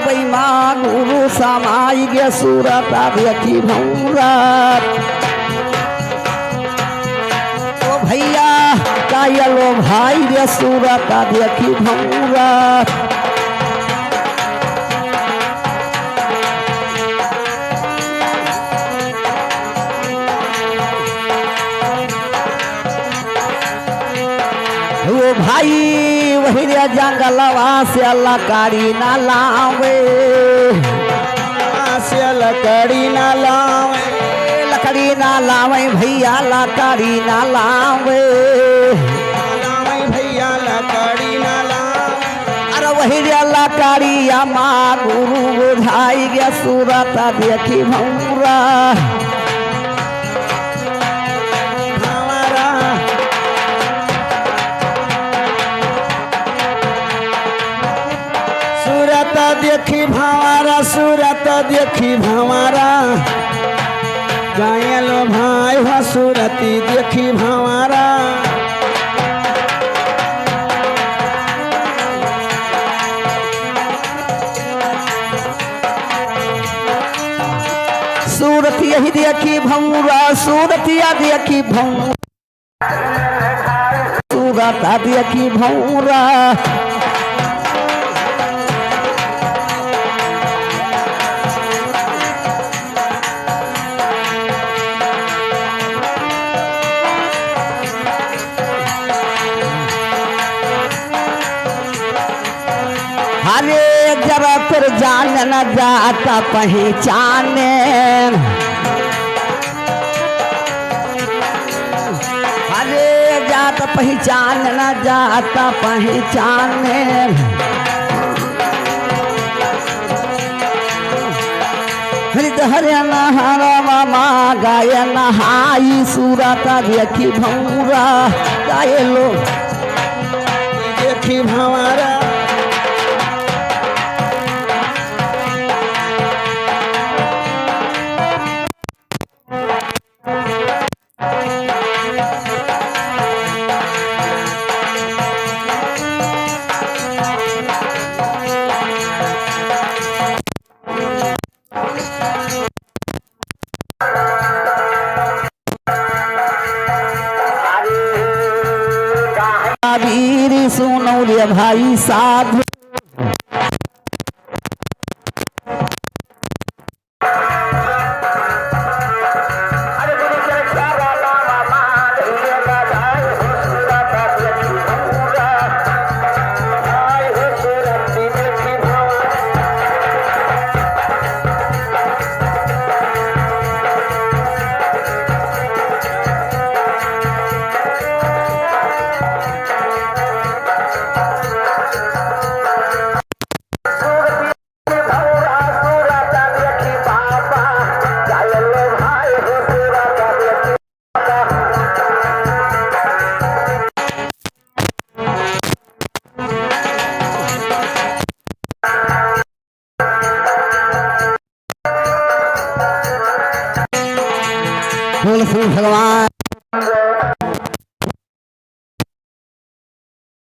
वही माँ गुरु समाई गे सूरत देखी भौरा ओ भैया कायलो भाई गे सूरत देखी भौरा ओ भाई वही रे जंगलवा से लकड़ी ना लावे से लकड़ी ना लावे लकड़ी ना लावे भैया लकड़ी ना लावे भैया लकड़ी ना लावे अरे वही रे लकड़ी माँ गुरु बुझाई गे सूरत देखी भौरा देखी भंवारा सूरत देखी भंवारा गायलो भाई हो सूरती देखी भंवारा सूरत यही देखी भौरा सूरतिया देखी भौरा सूरत देखी भौरा अरे जरा फिर जान न जाता पहचाने अरे जात पहचान न जाता पहचाने हरिहर नहरा मामा गाय नहाई सूरत देखी भौरा गाय लो देखी भंवारा वीर सुनो रे भाई साधु भगवान